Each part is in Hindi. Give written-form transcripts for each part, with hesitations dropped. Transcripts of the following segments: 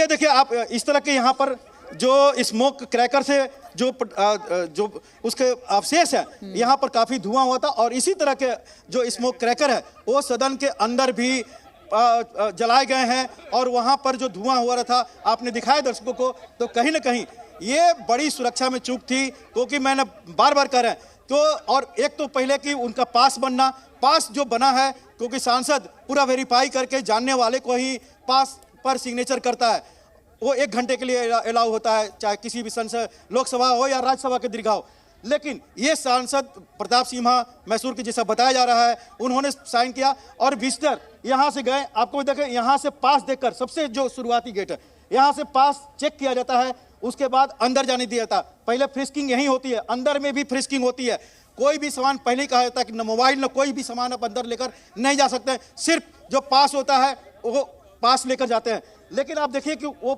ये देखिए आप इस तरह के यहाँ पर जो स्मोक क्रैकर से जो उसके अवशेष है, यहाँ पर काफी धुआं हुआ था और इसी तरह के जो स्मोक क्रैकर है वो सदन के अंदर भी जलाए गए हैं और वहां पर जो धुआं हुआ रहा था आपने दिखाया दर्शकों को, तो कहीं ना कहीं ये बड़ी सुरक्षा में चूक थी, क्योंकि मैंने बार बार कह रहे हैं तो, और एक तो पहले कि उनका पास जो बना है, क्योंकि सांसद पूरा वेरीफाई करके जानने वाले को ही पास पर सिग्नेचर करता है, वो 1 घंटे के लिए अलाउ होता है, चाहे किसी भी संसद लोकसभा हो या राज्यसभा के दीर्घा हो। लेकिन ये सांसद प्रताप सिंह मैसूर की जैसा बताया जा रहा है, उन्होंने साइन किया और विजिटर यहां से गए। आपको देखें यहां से पास देखकर, सबसे जो शुरुआती गेट है यहां से पास चेक किया जाता है, उसके बाद अंदर जाने दिया जाता। पहले फ्रिस्किंग यही होती है, अंदर में भी फ्रिस्किंग होती है। कोई भी सामान पहले ही कहा जाता है कि न मोबाइल न कोई भी सामान आप अंदर लेकर नहीं जा सकते, सिर्फ जो पास होता है वो पास लेकर जाते हैं। लेकिन आप देखिए कि वो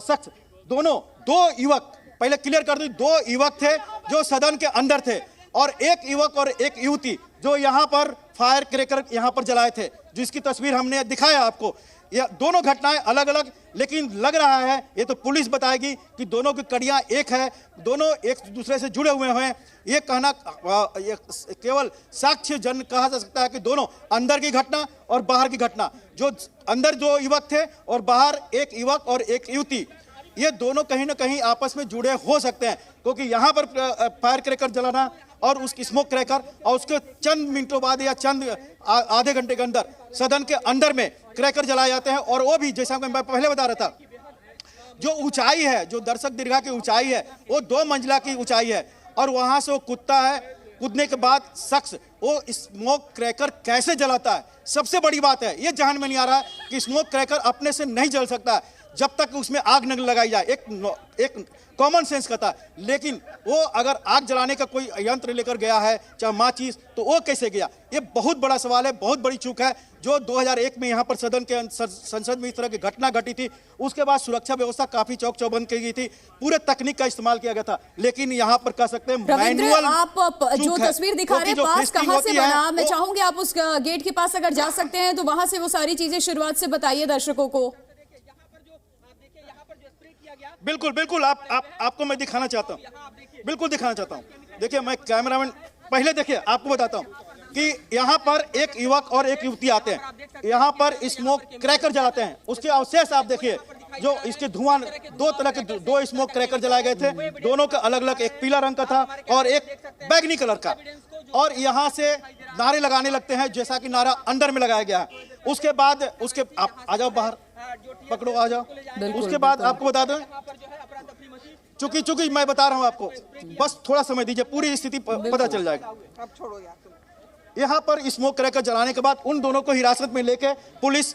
शख्स दो युवक, पहले क्लियर कर दूं, 2 युवक थे जो सदन के अंदर थे और 1 युवक और 1 युवती जो यहाँ पर फायर क्रैकर यहाँ पर जलाए थे, जिसकी तस्वीर हमने दिखाया आपको। यह दोनों घटनाएं अलग अलग, लेकिन लग रहा है, ये तो पुलिस बताएगी कि दोनों की कड़ियां एक है, दोनों एक दूसरे से जुड़े हुए हैं। ये कहना ये केवल साक्ष्य जन कहा जा सकता है कि दोनों अंदर की घटना और बाहर की घटना, जो अंदर 2 युवक थे और बाहर 1 युवक और 1 युवती, ये दोनों कहीं ना कहीं आपस में जुड़े हो सकते हैं, क्योंकि यहाँ पर फायर क्रैकर जलाना और उसकी स्मोक क्रैकर और उसके चंद मिनटों बाद या चंद आधे घंटे के अंदर सदन के अंदर में क्रैकर जलाए जाते हैं। और वो भी जैसा मैं पहले बता रहा था, जो ऊंचाई है, जो दर्शक दीर्घा की ऊंचाई है वो 2 मंजिला की ऊंचाई है और वहां से वो कूदता है, कूदने के बाद शख्स वो स्मोक क्रैकर कैसे जलाता है, सबसे बड़ी बात है ये जहन में नहीं आ रहा है कि स्मोक क्रैकर अपने से नहीं जल सकता जब तक उसमें आग न लगाई जाए। एक कॉमन सेंस का था, लेकिन वो अगर आग जलाने का कोई यंत्र लेकर गया है, चाहे माचिस, तो वो कैसे गया? ये बहुत बड़ा सवाल है, बहुत बड़ी चूक है जो 2001 में यहाँ पर सदन के संसद में इस तरह की घटना घटी थी। उसके बाद सुरक्षा व्यवस्था काफी चौक चौबंद की गई थी, पूरे तकनीक का इस्तेमाल किया गया था, लेकिन यहाँ पर कह सकते हैं मैनुअल। आप जो तस्वीर दिखा रहे हैं पास कहाँ से बना, मैं चाहूंगी आप उस गेट के पास अगर जा सकते हैं तो वहां से वो सारी चीजें शुरुआत से बताइए दर्शकों को। बिल्कुल बिल्कुल, आपको मैं दिखाना चाहता हूँ, बिल्कुल दिखाना चाहता हूँ। देखिए मैं कैमरामैन, पहले देखिए आपको बताता हूँ कि यहाँ पर 1 युवक और 1 युवती आते हैं, यहाँ पर स्मोक क्रैकर जलाते हैं, उसके अवशेष आप देखिए, जो इसके धुआं 2 तरह के 2 स्मोक क्रैकर जलाए गए थे, दोनों का अलग अलग, एक पीला रंग का था और एक बैगनी कलर का, और यहाँ से नारे लगाने लगते हैं जैसा कि नारा अंदर में लगाया गया है। उसके बाद आप आ जाओ बाहर, पकड़ो आ जाओ। उसके बाद आपको बता दें, चूंकि मैं बता रहा हूं आपको, बस थोड़ा समय दीजिए, पूरी स्थिति पता चल जाएगा। यहाँ पर स्मोक क्रैकर जलाने के बाद उन दोनों को हिरासत में लेके पुलिस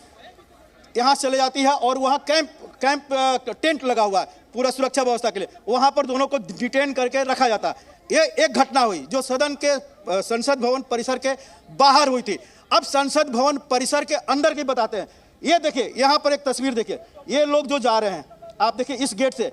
यहाँ चले जाती है और वहाँ कैंप टेंट लगा हुआ है पूरा सुरक्षा व्यवस्था के लिए, वहाँ पर दोनों को डिटेन करके रखा जाता है। ये एक घटना हुई जो सदन के संसद भवन परिसर के बाहर हुई थी। अब संसद भवन परिसर के अंदर की बताते हैं। ये देखिए यहाँ पर एक तस्वीर देखिए, ये लोग जो जा रहे हैं, आप देखिए इस गेट से,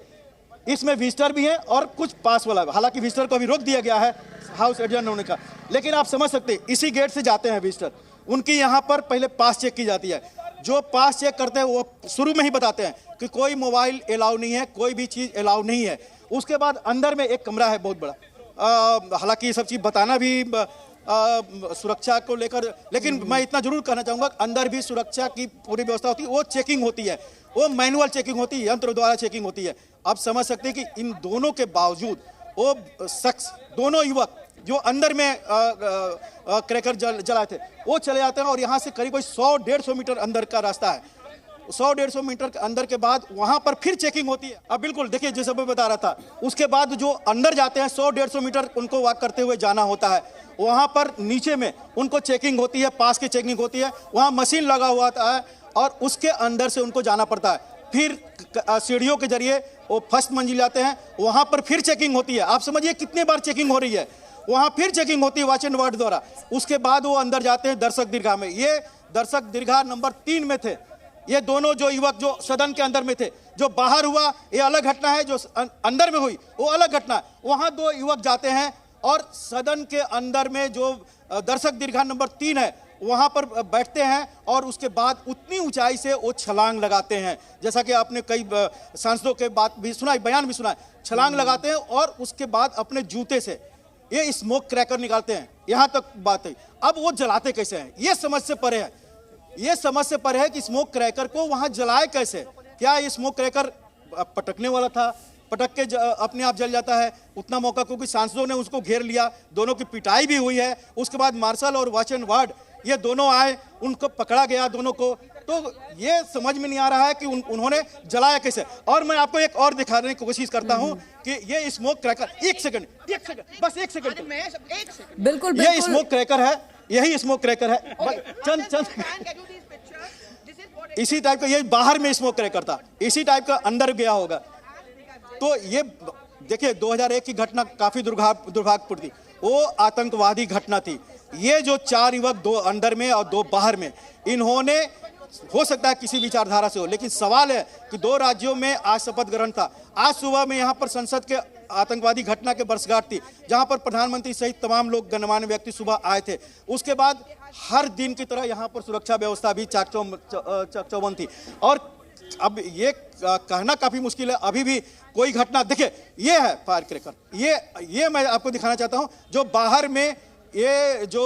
इसमें विजिटर भी है और कुछ पास वाला, हालांकि विजिटर को अभी रोक दिया गया है हाउस एडजर्न होने का, लेकिन आप समझ सकते हैं इसी गेट से जाते हैं विजिटर, उनकी यहाँ पर पहले पास चेक की जाती है। जो पास चेक करते हैं वो शुरू में ही बताते हैं कि कोई मोबाइल अलाउ नहीं है, कोई भी चीज अलाउ नहीं है। उसके बाद अंदर में एक कमरा है बहुत बड़ा, हालांकि ये सब चीज बताना भी सुरक्षा को लेकर, लेकिन मैं इतना जरूर कहना चाहूंगा अंदर भी सुरक्षा की पूरी व्यवस्था होती है, वो चेकिंग होती है, वो मैनुअल चेकिंग होती है, यंत्र द्वारा चेकिंग होती है। आप समझ सकते हैं कि इन दोनों के बावजूद वो शख्स, दोनों युवक जो अंदर में क्रैकर जलाए थे, वो चले जाते हैं और यहाँ से करीब 100-150 मीटर अंदर का रास्ता है। 100-150 मीटर के अंदर के बाद वहां पर फिर चेकिंग होती है। अब बिल्कुल देखिए जैसे मैं बता रहा था, उसके बाद जो अंदर जाते हैं 100-150 मीटर उनको वॉक करते हुए जाना होता है, वहां पर नीचे में उनको चेकिंग होती है, पास की चेकिंग होती है, वहां मशीन लगा हुआ है और उसके अंदर से उनको जाना पड़ता है। फिर सीढ़ियों के जरिए वो फर्स्ट मंजिल जाते हैं, वहां पर फिर चेकिंग होती है। आप समझिए कितनी बार चेकिंग हो रही है, वहां फिर चेकिंग होती है वॉच एंड वार्ड द्वारा। उसके बाद वो अंदर जाते हैं दर्शक दीर्घा में। ये दर्शक दीर्घा नंबर 3 में थे ये दोनों जो युवक जो सदन के अंदर में थे। जो बाहर हुआ ये अलग घटना है, जो अंदर में हुई वो अलग घटना है। वहां 2 युवक जाते हैं और सदन के अंदर में जो दर्शक दीर्घा नंबर 3 है वहां पर बैठते हैं और उसके बाद उतनी ऊंचाई से वो छलांग लगाते हैं, जैसा कि आपने कई सांसदों के बात भी सुना है, बयान भी सुना है, छलांग लगाते हैं और उसके बाद अपने जूते से ये स्मोक क्रैकर निकालते हैं। यहां तक बात है। अब वो जलाते कैसे हैं, ये समझ से परे है। ये समझ से परे है कि स्मोक क्रैकर को वहां जलाए कैसे। क्या ये स्मोक क्रैकर पटकने वाला था, पटक के अपने आप जल जाता है? उतना मौका, क्योंकि सांसदों ने उसको घेर लिया, दोनों की पिटाई भी हुई है। उसके बाद मार्शल और वॉच एंड वार्ड ये दोनों आए, उनको पकड़ा गया दोनों को। तो ये समझ में नहीं आ रहा है कि उन्होंने जलाया कैसे। और मैं आपको एक और दिखाने की कोशिश करता हूं कि ये स्मोक क्रैकर, एक सेकंड बस एक सेकंड, बिल्कुल ये स्मोक क्रैकर है, यही स्मोक क्रैकर है। चंद इसी टाइप का, ये बाहर में स्मोक क्रैकर था, इसी टाइप का अंदर गया होगा। तो ये देखिए 2001 की घटना काफी दुर्भाग्यपूर्ण थी, वो आतंकवादी घटना थी। ये जो 4 युवक, 2 अंदर में और 2 बाहर में, इन्होंने, हो सकता है किसी विचारधारा से हो, लेकिन सवाल है कि 2 राज्यों में आज शपथ ग्रहण था। आज सुबह में यहाँ पर संसद के आतंकवादी घटना के वर्षगांठ थी, जहां पर प्रधानमंत्री सहित तमाम लोग, गणमान्य व्यक्ति सुबह आए थे। उसके बाद हर दिन की तरह यहाँ पर सुरक्षा व्यवस्था भी चाक-चौबंद थी। और अब ये कहना काफी मुश्किल है, अभी भी कोई घटना, देखिए ये है फायर क्रैकर, ये मैं आपको दिखाना चाहता हूं। जो बाहर में ये जो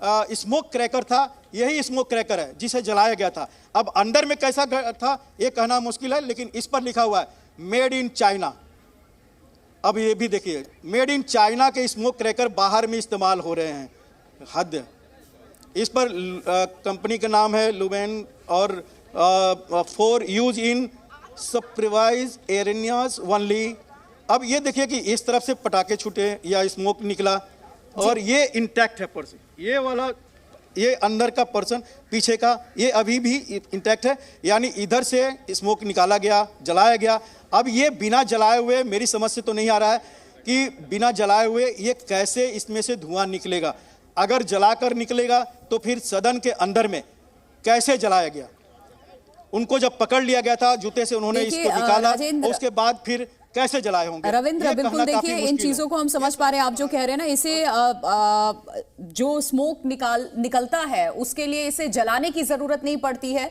स्मोक क्रैकर था, यही स्मोक क्रैकर है जिसे जलाया गया था। अब अंदर में कैसा था ये कहना मुश्किल है, लेकिन इस पर लिखा हुआ है मेड इन चाइना। अब ये भी देखिए, मेड इन चाइना के स्मोक क्रैकर बाहर में इस्तेमाल हो रहे हैं, हद है। इस पर कंपनी का नाम है लुमेन और for use in supervised areas only. अब ये देखिए कि इस तरफ से पटाखे छूटे या स्मोक निकला, और ये इंटैक्ट है पर्सन, ये वाला, ये अंदर का पर्सन, पीछे का ये अभी भी इंटैक्ट है। यानी इधर से स्मोक निकाला गया, जलाया गया। अब ये बिना जलाए हुए, मेरी समझ से तो नहीं आ रहा है कि बिना जलाए हुए ये कैसे इसमें से धुआं निकलेगा। अगर जलाकर निकलेगा तो फिर सदन के अंदर में कैसे जलाया गया? उनको जब पकड़ लिया गया था, जूते से उन्होंने इसको निकाला, उसके बाद फिर कैसे जलाए होंगे? रविंद्र, बिल्कुल देखिए, इन चीजों को हम समझ पा रहे हैं। आप जो कह रहे हैं ना, इसे जो स्मोक निकलता है उसके लिए इसे जलाने की जरूरत नहीं पड़ती है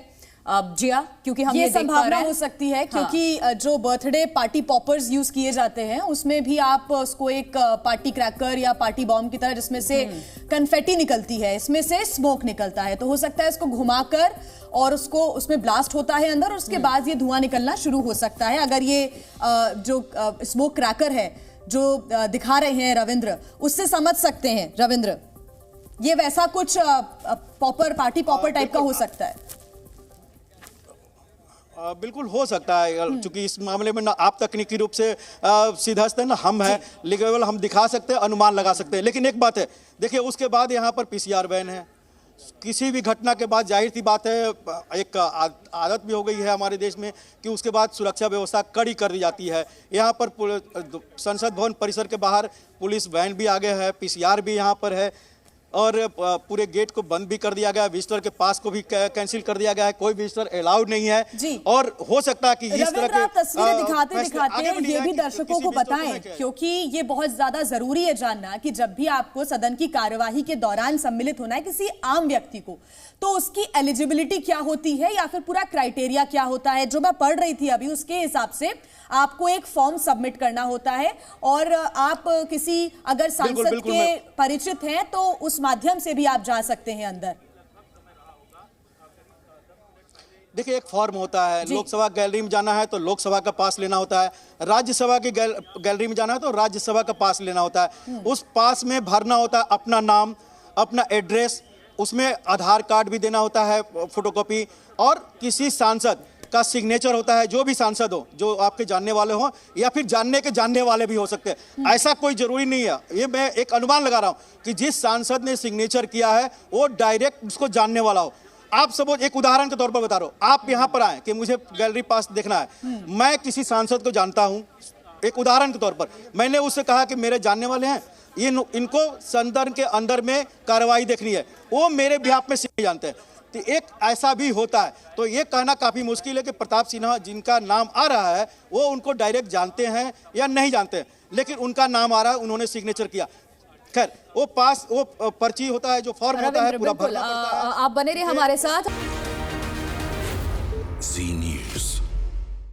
जिया, क्योंकि हम ये संभावना हो सकती है, क्योंकि जो बर्थडे पार्टी पॉपर्स यूज किए जाते हैं उसमें भी आप उसको एक पार्टी क्रैकर या पार्टी बॉम्ब की तरह, जिसमें से कन्फेटी निकलती है, इसमें से स्मोक निकलता है, तो हो सकता है इसको घुमाकर और उसको, उसमें ब्लास्ट होता है अंदर, और उसके बाद ये धुआं निकलना शुरू हो सकता है। अगर ये जो स्मोक क्रैकर है जो दिखा रहे हैं रविंद्र, उससे समझ सकते हैं रविंद्र, ये वैसा कुछ पॉपर, पार्टी पॉपर टाइप का हो सकता है। बिल्कुल हो सकता है, क्योंकि इस मामले में ना आप तकनीकी रूप से सीधा ना हम हैं, लेकिन केवल हम दिखा सकते हैं, अनुमान लगा सकते हैं। लेकिन एक बात है, देखिए उसके बाद यहाँ पर PCR वैन है। किसी भी घटना के बाद जाहिर सी बात है, एक आदत भी हो गई है हमारे देश में कि उसके बाद सुरक्षा व्यवस्था कड़ी कर दी जाती है। यहाँ पर संसद भवन परिसर के बाहर पुलिस वैन भी आ गया है, PCR भी यहाँ पर है, और पूरे गेट को बंद भी कर दिया गया, विजिटर के पास को भी कैंसिल कर दिया गया है, कोई विजिटर अलाउड नहीं है जी। और हो सकता है कि इस तरह के तस्वीरें दिखाते ये भी दर्शकों को बताएं, क्योंकि ये बहुत ज्यादा जरूरी है जानना कि जब भी आपको सदन की कार्यवाही के दौरान सम्मिलित होना है किसी आम व्यक्ति को, तो उसकी एलिजिबिलिटी क्या होती है या फिर पूरा क्राइटेरिया क्या होता है। जो मैं पढ़ रही थी अभी, उसके हिसाब से आपको एक फॉर्म सबमिट करना होता है, और आप किसी अगर सांसद के परिचित हैं तो उस माध्यम से भी आप जा सकते हैं अंदर। देखिए एक फॉर्म होता है, लोकसभा गैलरी में जाना है तो लोकसभा का पास लेना होता है, राज्यसभा की गैलरी में जाना है तो राज्यसभा का पास लेना होता है। उस पास में भरना होता है अपना नाम, अपना एड्रेस, उसमें आधार कार्ड भी देना होता है फोटोकॉपी, और किसी सांसद का सिग्नेचर होता है, जो भी सांसद हो, जो आपके जानने वाले हो या फिर जानने के जानने वाले भी हो सकते हैं। ऐसा कोई जरूरी नहीं है, ये मैं एक अनुमान लगा रहा हूं कि जिस सांसद ने सिग्नेचर किया है वो डायरेक्ट उसको जानने वाला हो। आप सब एक उदाहरण के तौर पर बता रहा हूं, आप यहां पर आए कि मुझे गैलरी पास देखना है, मैं किसी सांसद को जानता हूं, एक उदाहरण के तौर पर मैंने उससे कहा कि मेरे जानने वाले हैं, ये इनको सदन के अंदर में कार्रवाई देखनी है, वो मेरे बिहाफ में नहीं जानते हैं, तो एक ऐसा भी होता है। तो ये कहना काफी मुश्किल है कि प्रताप सिन्हा जिनका नाम आ रहा है वो उनको डायरेक्ट जानते हैं या नहीं जानते हैं, लेकिन उनका नाम आ रहा है, उन्होंने सिग्नेचर किया। खैर वो पास वो पर्ची होता है, जो फॉर्म होता है, रविंद्र, पूरा बिल्कुल, भरना पड़ता है। आप बने रहिए हमारे साथ। जी